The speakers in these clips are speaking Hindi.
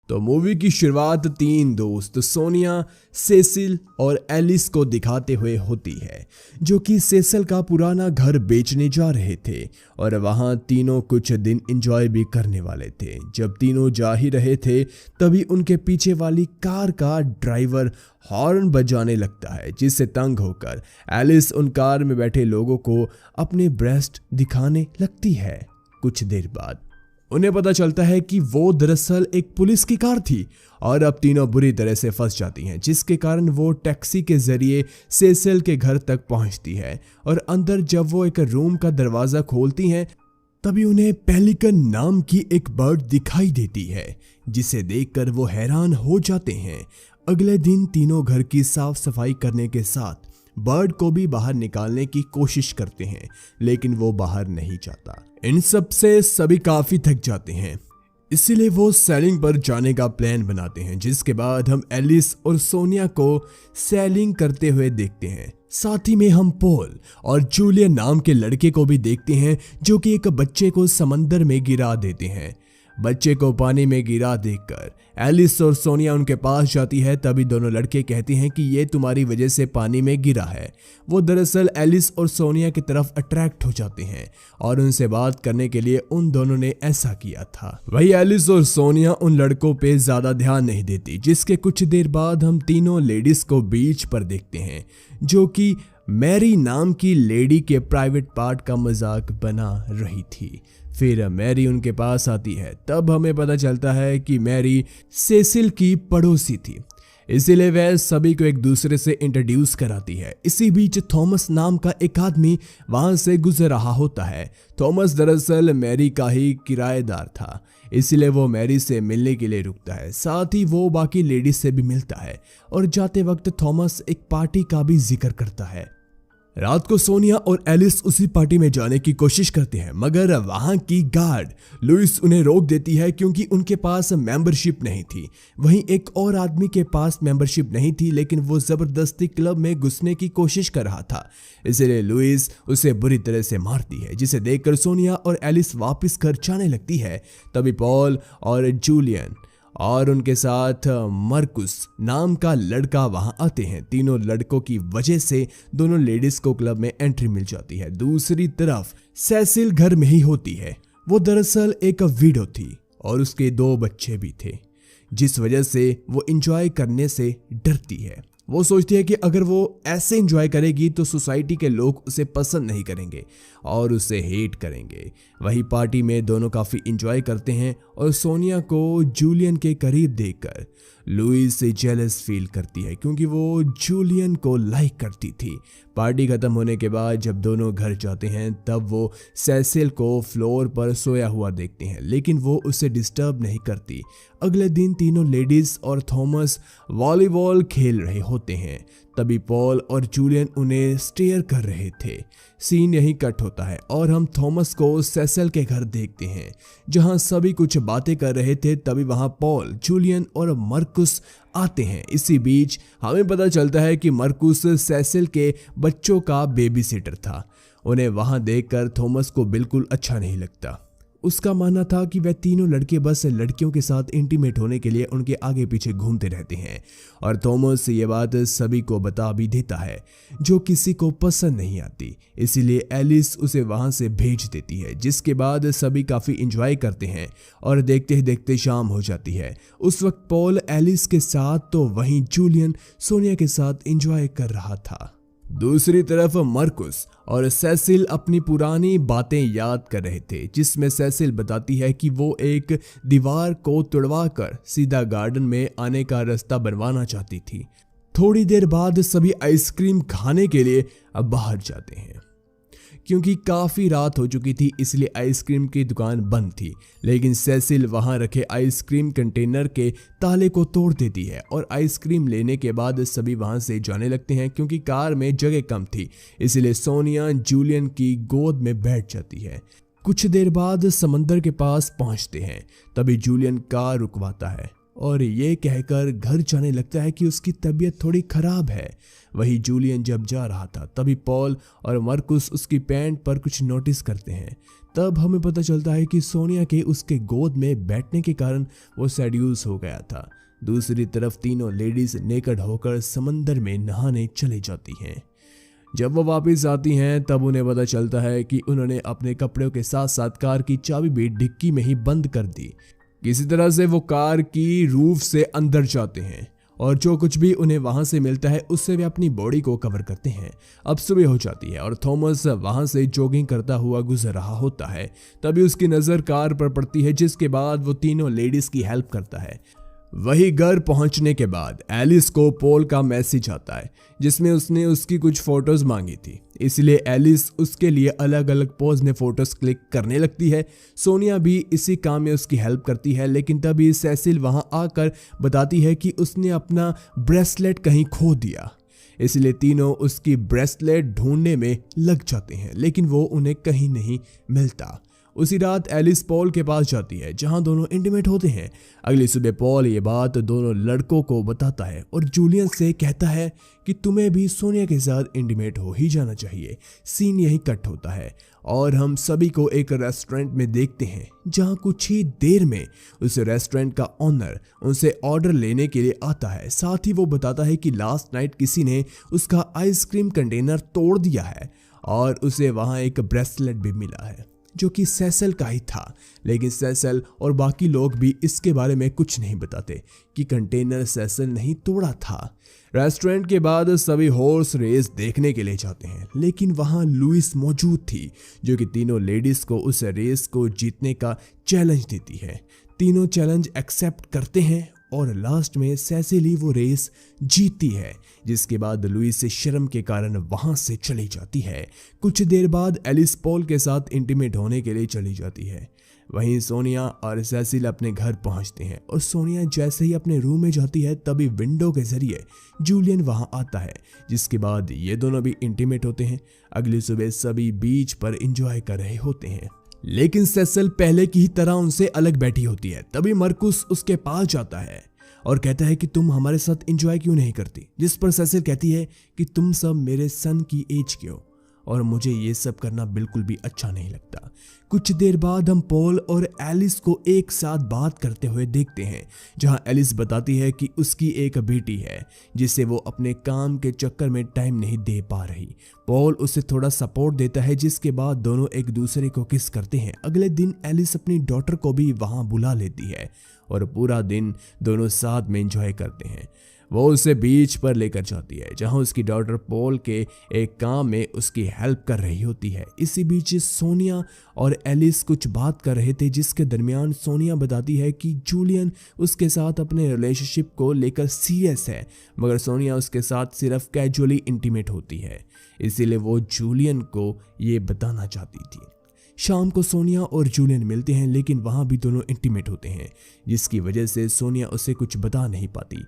तो मूवी की शुरुआत तीन दोस्त सोनिया, सेसिल और एलिस को दिखाते हुए होती है, जो कि सेसिल का पुराना घर बेचने जा रहे थे और वहां तीनों कुछ दिन एंजॉय भी करने वाले थे। जब तीनों जा ही रहे थे तभी उनके पीछे वाली कार का ड्राइवर हॉर्न बजाने लगता है, जिससे तंग होकर एलिस उन कार में बैठे लोगों को अपने ब्रेस्ट दिखाने लगती है। कुछ देर बाद उन्हें पता चलता है कि वो दरअसल एक पुलिस की कार थी और अब तीनों बुरी तरह से फंस जाती हैं, जिसके कारण वो टैक्सी के जरिए सेसिल के घर तक पहुंचती है और अंदर जब वो एक रूम का दरवाजा खोलती हैं तभी उन्हें पेलिकन नाम की एक बर्ड दिखाई देती है, जिसे देखकर वो हैरान हो जाते हैं। अगले दिन तीनों घर की साफ सफाई करने के साथ बर्ड को भी बाहर निकालने की कोशिश करते हैं, लेकिन वो बाहर नहीं जाता। इन सब से सभी काफी थक जाते हैं, इसीलिए वो सेलिंग पर जाने का प्लान बनाते हैं, जिसके बाद हम एलिस और सोनिया को सेलिंग करते हुए देखते हैं। साथ ही में हम पॉल और जूलियन नाम के लड़के को भी देखते हैं, जो कि एक बच्चे को समंदर में गिरा देते हैं। बच्चे को पानी में गिरा देखकर एलिस और सोनिया उनके पास जाती है, तभी दोनों लड़के कहते हैं कि ये तुम्हारी वजह से पानी में गिरा है। वो दरअसल एलिस और सोनिया की तरफ अट्रैक्ट हो जाते हैं और उनसे बात करने के लिए उन दोनों ने ऐसा किया था। वही एलिस और सोनिया उन लड़कों पे ज्यादा ध्यान नहीं देती, जिसके कुछ देर बाद हम तीनों लेडीज को बीच पर देखते हैं, जो कि मैरी नाम की लेडी के प्राइवेट पार्ट का मजाक बना रही थी। फिर मैरी उनके पास आती है, तब हमें पता चलता है कि मैरी सेसिल की पड़ोसी थी, इसीलिए वह सभी को एक दूसरे से इंट्रोड्यूस कराती है। इसी बीच थॉमस नाम का एक आदमी वहां से गुजर रहा होता है। थॉमस दरअसल मैरी का ही किराएदार था, इसलिए वो मैरी से मिलने के लिए रुकता है। साथ ही वो बाकी लेडीज से भी मिलता है और जाते वक्त थॉमस एक पार्टी का भी जिक्र करता है। रात को सोनिया और एलिस उसी पार्टी में जाने की कोशिश करते हैं, मगर वहां की गार्ड लुइस उन्हें रोक देती है क्योंकि उनके पास मेंबरशिप नहीं थी। वहीं एक और आदमी के पास मेंबरशिप नहीं थी, लेकिन वो जबरदस्ती क्लब में घुसने की कोशिश कर रहा था, इसलिए लुइस उसे बुरी तरह से मारती है, जिसे देखकर सोनिया और एलिस वापस घर जाने लगती है। तभी पॉल और जूलियन और उनके साथ मरकुस नाम का लड़का वहां आते हैं। तीनों लड़कों की वजह से दोनों लेडीज को क्लब में एंट्री मिल जाती है। दूसरी तरफ सेसिल घर में ही होती है। वो दरअसल एक विडो थी और उसके 2 बच्चे भी थे, जिस वजह से वो एंजॉय करने से डरती है। वो सोचती है कि अगर वो ऐसे एंजॉय करेगी तो सोसाइटी के लोग उसे पसंद नहीं करेंगे और उसे हेट करेंगे। वही पार्टी में दोनों काफ़ी एंजॉय करते हैं और सोनिया को जूलियन के करीब देखकर लुइस से जेलस फील करती है, क्योंकि वो जूलियन को लाइक करती थी। पार्टी खत्म होने के बाद जब दोनों घर जाते हैं तब वो सेसिल को फ्लोर पर सोया हुआ देखते हैं, लेकिन वो उसे डिस्टर्ब नहीं करती। अगले दिन तीनों लेडीज और थॉमस वॉलीबॉल खेल रहे होते हैं, तभी पॉल और जूलियन उन्हें स्टेयर कर रहे थे। सीन यहीं कट होता है और हम थॉमस को सेसिल के घर देखते हैं, जहां सभी कुछ बातें कर रहे थे। तभी वहां पॉल, जूलियन और मरकुस आते हैं। इसी बीच हमें पता चलता है कि मरकुस सेसिल के बच्चों का बेबी सिटर था। उन्हें वहां देखकर थॉमस को बिल्कुल अच्छा नहीं लगता। उसका मानना था कि वह तीनों लड़के बस लड़कियों के साथ इंटीमेट होने के लिए उनके आगे पीछे घूमते रहते हैं और थॉमस ये बात सभी को बता भी देता है, जो किसी को पसंद नहीं आती। इसीलिए एलिस उसे वहां से भेज देती है, जिसके बाद सभी काफी एंजॉय करते हैं और देखते ही देखते शाम हो जाती है। उस वक्त पॉल एलिस के साथ तो वहीं जूलियन सोनिया के साथ एंजॉय कर रहा था। दूसरी तरफ मरकुस और सेसिल अपनी पुरानी बातें याद कर रहे थे, जिसमें सेसिल बताती है कि वो एक दीवार को तोड़वाकर सीधा गार्डन में आने का रास्ता बनवाना चाहती थी। थोड़ी देर बाद सभी आइसक्रीम खाने के लिए अब बाहर जाते हैं, क्योंकि काफ़ी रात हो चुकी थी, इसलिए आइसक्रीम की दुकान बंद थी। लेकिन सेसिल वहां रखे आइसक्रीम कंटेनर के ताले को तोड़ देती है और आइसक्रीम लेने के बाद सभी वहां से जाने लगते हैं, क्योंकि कार में जगह कम थी, इसलिए सोनिया जूलियन की गोद में बैठ जाती है। कुछ देर बाद समंदर के पास पहुंचते हैं, तभी जूलियन कार रुकवाता है और ये कहकर घर जाने लगता है कि उसकी तबीयत थोड़ी खराब है। वही जूलियन जब जा रहा था तभी पॉल और मरकुस उसकी पैंट पर कुछ नोटिस करते हैं, तब हमें पता चलता है कि सोनिया के उसके गोद में बैठने के कारण वो सेड्यूस हो गया था। दूसरी तरफ तीनों लेडीज नेकड होकर समंदर में नहाने चली जाती हैं। जब वो वापस आती हैं तब उन्हें पता चलता है कि उन्होंने अपने कपड़ों के साथ साथ कार की चाबी भी डिक्की में ही बंद कर दी। किसी तरह से वो कार की रूफ से अंदर जाते हैं और जो कुछ भी उन्हें वहां से मिलता है उससे वे अपनी बॉडी को कवर करते हैं। अब सुबह हो जाती है और थॉमस वहां से जॉगिंग करता हुआ गुजर रहा होता है। तभी उसकी नज़र कार पर पड़ती है, जिसके बाद वो तीनों लेडीज की हेल्प करता है। वही घर पहुंचने के बाद एलिस को पॉल का मैसेज आता है जिसमें उसने उसकी कुछ फोटोज मांगी थी, इसलिए एलिस उसके लिए अलग अलग पोज में फोटोज क्लिक करने लगती है। सोनिया भी इसी काम में उसकी हेल्प करती है, लेकिन तभी सेसिल वहां आकर बताती है कि उसने अपना ब्रेसलेट कहीं खो दिया। इसलिए तीनों उसकी ब्रेसलेट ढूंढने में लग जाते हैं, लेकिन वो उन्हें कहीं नहीं मिलता। उसी रात एलिस पॉल के पास जाती है जहां दोनों इंटीमेट होते हैं। अगली सुबह पॉल ये बात दोनों लड़कों को बताता है और जूलियन से कहता है कि तुम्हें भी सोनिया के साथ इंटीमेट हो ही जाना चाहिए। सीन यही कट होता है और हम सभी को एक रेस्टोरेंट में देखते हैं जहां कुछ ही देर में उस रेस्टोरेंट का ओनर उनसे ऑर्डर लेने के लिए आता है। साथ ही वो बताता है कि लास्ट नाइट किसी ने उसका आइसक्रीम कंटेनर तोड़ दिया है और उसे वहां एक ब्रेसलेट भी मिला है जो कि सेसल का ही था, लेकिन सेसल और बाकी लोग भी इसके बारे में कुछ नहीं बताते कि कंटेनर सेसल नहीं तोड़ा था। रेस्टोरेंट के बाद सभी हॉर्स रेस देखने के लिए जाते हैं, लेकिन वहां लुइस मौजूद थी जो कि तीनों लेडीज को उस रेस को जीतने का चैलेंज देती है। तीनों चैलेंज एक्सेप्ट करते हैं और लास्ट में सेसिली वो रेस जीतती है, जिसके बाद लुइस से शर्म के कारण वहां से चली जाती है। कुछ देर बाद एलिस पॉल के साथ इंटीमेट होने के लिए चली जाती है। वहीं सोनिया और सेसिल अपने घर पहुंचते हैं और सोनिया जैसे ही अपने रूम में जाती है तभी विंडो के जरिए जूलियन वहां आता है, जिसके बाद ये दोनों भी इंटीमेट होते हैं। अगली सुबह सभी बीच पर एंजॉय कर रहे होते हैं, लेकिन सेसल पहले की ही तरह उनसे अलग बैठी होती है। तभी मरकुस उसके पास जाता है और कहता है कि तुम हमारे साथ एंजॉय क्यों नहीं करती, जिस पर सेसिल कहती है कि तुम सब मेरे सन की एज के हो और मुझे ये सब करना बिल्कुल भी अच्छा नहीं लगता। कुछ देर बाद हम पॉल और एलिस को एक साथ बात करते हुए देखते हैं, जहां एलिस बताती है कि उसकी एक बेटी है जिसे वो अपने काम के चक्कर में टाइम नहीं दे पा रही। पॉल उसे थोड़ा सपोर्ट देता है, जिसके बाद दोनों एक दूसरे को किस करते हैं। अगले दिन एलिस अपनी डॉटर को भी वहां बुला लेती है और पूरा दिन दोनों साथ में एंजॉय करते हैं। वो उसे बीच पर लेकर जाती है जहां उसकी डॉटर पॉल के एक काम में उसकी हेल्प कर रही होती है। इसी बीच सोनिया और एलिस कुछ बात कर रहे थे, जिसके दरमियान सोनिया बताती है कि जूलियन उसके साथ अपने रिलेशनशिप को लेकर सीरियस है, मगर सोनिया उसके साथ सिर्फ कैजुअली इंटीमेट होती है, इसीलिए वो जूलियन को ये बताना चाहती थी। शाम को सोनिया और जूलियन मिलते हैं, लेकिन वहां भी दोनों इंटीमेट होते हैं, जिसकी वजह से सोनिया उसे कुछ बता नहीं पाती।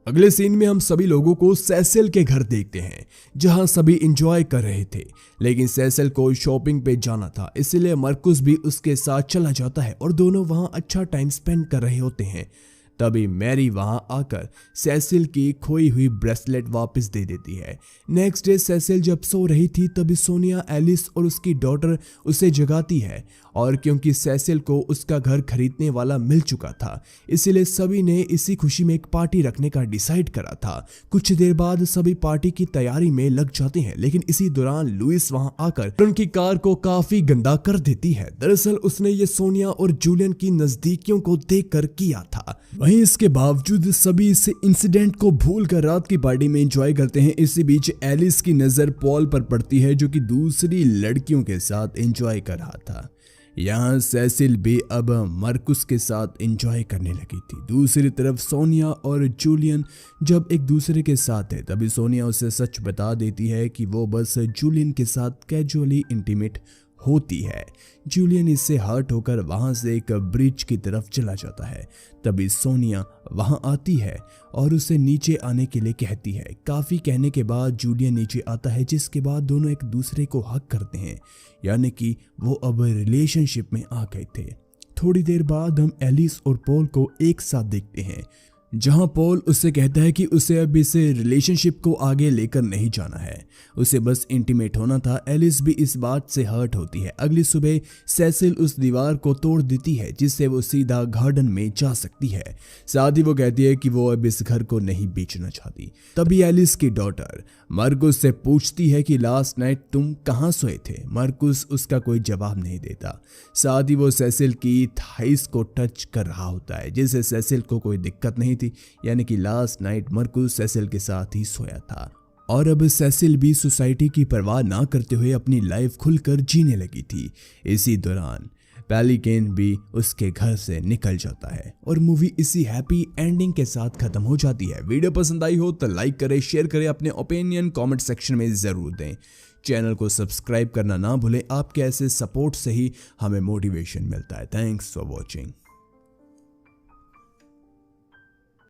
अगले सीन में हम सभी लोगों को सेसिल के घर देखते हैं जहां सभी एंजॉय कर रहे थे, लेकिन सेसिल को शॉपिंग पे जाना था, इसलिए मरकुस भी उसके साथ चला जाता है और दोनों वहां अच्छा टाइम स्पेंड कर रहे होते हैं। तभी मैरी वहां आकर सेसिल की खोई हुई ब्रेसलेट वापस दे देती है। नेक्स्ट डे सेसिल जब सो रही थी तभी सोनिया, एलिस और उसकी डॉटर उसे जगाती है, और क्योंकि सेसिल को उसका घर खरीदने वाला मिल चुका था, इसलिए सभी ने इसी खुशी में एक पार्टी रखने का डिसाइड करा था। कुछ देर बाद सभी पार्टी की तैयारी में लग जाते हैं, लेकिन इसी दौरान लुइस वहां आकर उनकी कार को काफी गंदा कर देती है। दरअसल उसने ये सोनिया और जूलियन की नजदीकियों को देखकर किया था। वहीं इसके बावजूद सभी इस इंसिडेंट को भूलकर रात की पार्टी में एंजॉय करते हैं। इसी बीच एलिस की नजर पॉल पर पड़ती है जो कि दूसरी लड़कियों के साथ एंजॉय कर रहा था। यहाँ सेसिल भी अब मरकुस के साथ एंजॉय करने लगी थी। दूसरी तरफ सोनिया और जूलियन जब एक दूसरे के साथ है तभी सोनिया उसे सच बता देती है कि वो बस जूलियन के साथ कैजुअली इंटीमेट होती है। जूलियन इससे हर्ट होकर वहां से एक ब्रिज की तरफ चला जाता है। तभी सोनिया वहां आती है और उसे नीचे आने के लिए कहती है। काफी कहने के बाद जूलियन नीचे आता है, जिसके बाद दोनों एक दूसरे को हक करते हैं, यानी कि वो अब रिलेशनशिप में आ गए थे। थोड़ी देर बाद हम एलिस और पॉल को एक साथ देखते हैं जहां पॉल उससे कहता है कि उसे अब इस रिलेशनशिप को आगे लेकर नहीं जाना है, उसे बस इंटीमेट होना था। एलिस भी इस बात से हर्ट होती है। अगली सुबह सेसिल उस दीवार को तोड़ देती है जिससे वो सीधा गार्डन में जा सकती है। साथ ही वो कहती है कि वो अब इस घर को नहीं बेचना चाहती। तभी एलिस की डॉटर मार्कुस से पूछती है कि लास्ट नाइट तुम कहाँ सोए थे। मार्कुस उसका कोई जवाब नहीं देता। साथ ही वो सेसिल की थाइस को टच कर रहा होता है जिससे सेसिल को कोई दिक्कत नहीं थी, यानी कि लास्ट नाइट मार्कुस सेसिल के साथ ही सोया था। और अब सेसिल भी सोसाइटी की परवाह ना करते हुए अपनी लाइफ खुलकर जीने लगी थी। इसी दौरान पेलिकन भी उसके घर से निकल जाता है और मूवी इसी हैप्पी एंडिंग के साथ खत्म हो जाती है। वीडियो पसंद आई हो तो लाइक करें, शेयर करें, अपने ओपिनियन कमेंट सेक्शन में जरूर दें। चैनल को सब्सक्राइब करना ना भूलें। आपके ऐसे सपोर्ट से ही हमें मोटिवेशन मिलता है। Thanks for watching.